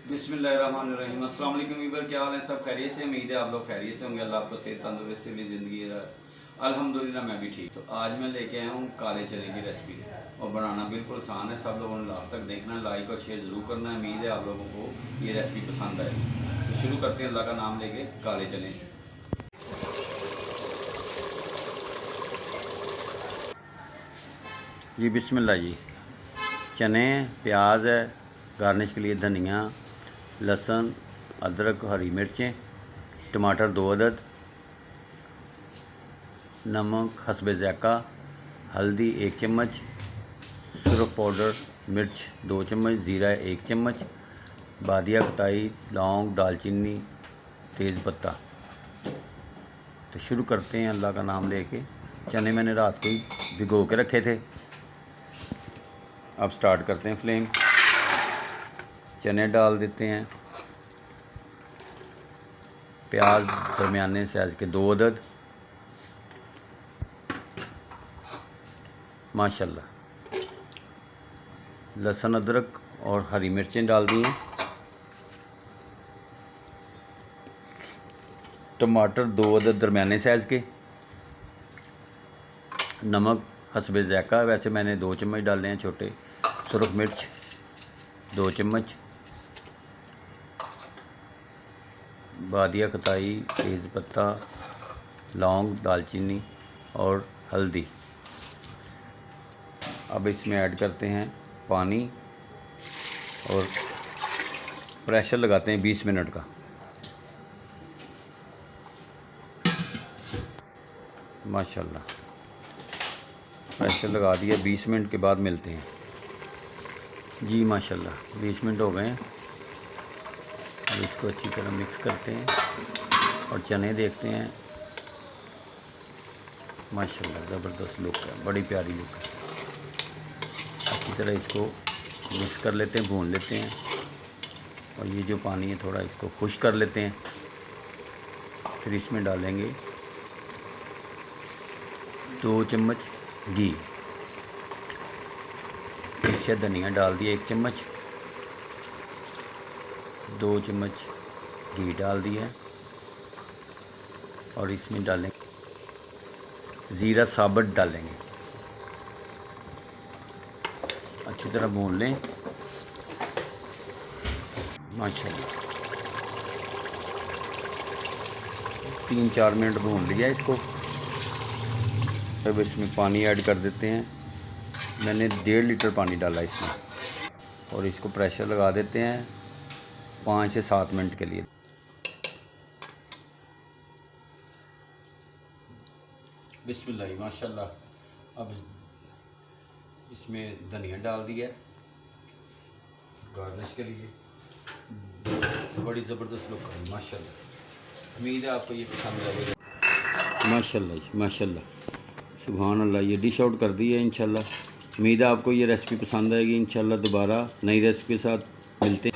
बिस्मिल्लाहिर्रहमानिर्रहीम। अस्सलाम वालेकुम वीवर, क्या हाल है? सब खैरियत से? उम्मीद है आप लोग खैरियत से होंगे। अल्लाह आपको सेहत तंदुरुस्ती वाली ज़िंदगी अल्हम्दुलिल्लाह मैं भी ठीक। तो आज मैं लेके आया हूँ काले चने की रेसिपी और बनाना बिल्कुल आसान है। सब लोगों ने लास्ट तक देखना है, लाइक और शेयर ज़रूर करना है। उम्मीद है आप लोगों को ये रेसिपी पसंद आएगी। तो शुरू करते हैं अल्लाह का नाम लेके काले चने। जी बिस्मिल्लाह जी। चने, प्याज है, गार्निश के लिए धनिया, लहसुन, अदरक, हरी मिर्चें, टमाटर 2 अदद, नमक हस्बे ज़ायक़ा, हल्दी 1 चम्मच, सुरख पाउडर, मिर्च 2 चम्मच, ज़ीरा 1 चम्मच, बादिया खताई, लौंग, दालचीनी, तेज़ पत्ता। तो शुरू करते हैं अल्लाह का नाम लेके। चने मैंने रात को ही भिगो के रखे थे। अब स्टार्ट करते हैं फ्लेम। चने डाल देते हैं। प्याज दरमियाने साइज़ के 2 अदद, माशाल्लाह। लहसुन, अदरक और हरी मिर्चें डाल दी हैं। टमाटर 2 अदद दरमियाने साइज़ के, नमक हस्बे ज़ायक़ा, वैसे मैंने 2 चम्मच डाले हैं छोटे, सुरख मिर्च 2 चम्मच, बादिया खताई, तेज़ पत्ता, लौंग, दालचीनी और हल्दी। अब इसमें ऐड करते हैं पानी और प्रेशर लगाते हैं 20 मिनट का। माशाल्लाह प्रेशर लगा दिया। 20 मिनट के बाद मिलते हैं। जी माशाल्लाह 20 मिनट हो गए हैं। अब इसको अच्छी तरह मिक्स करते हैं और चने देखते हैं। माशाल्लाह ज़बरदस्त लुक है, बड़ी प्यारी लुक है। अच्छी तरह इसको मिक्स कर लेते हैं, भून लेते हैं। और ये जो पानी है थोड़ा इसको खुश कर लेते हैं। फिर इसमें डालेंगे 2 चम्मच घी, इससे धनिया डाल दिया 1 चम्मच, 2 चम्मच घी डाल दिया और इसमें डालेंगे ज़ीरा साबुत डालेंगे। अच्छी तरह भून लें। माशाल्लाह 3-4 मिनट भून लिया इसको। अब इसमें पानी ऐड कर देते हैं। मैंने 1.5 लीटर पानी डाला इसमें और इसको प्रेशर लगा देते हैं 5 से 7 मिनट के लिए। बिस्मिल्लाह माशाल्लाह। अब इसमें धनिया डाल दिया गार्निश के लिए। बड़ी ज़बरदस्त लुक है माशाल्लाह। उम्मीद है आपको ये पसंद आएगा। माशाल्लाह माशाल्लाह सुभान अल्लाह। ये डिश आउट कर दी है इंशाल्लाह। उम्मीद है आपको ये रेसिपी पसंद आएगी। इंशाल्लाह दोबारा नई रेसिपी के साथ मिलते हैं।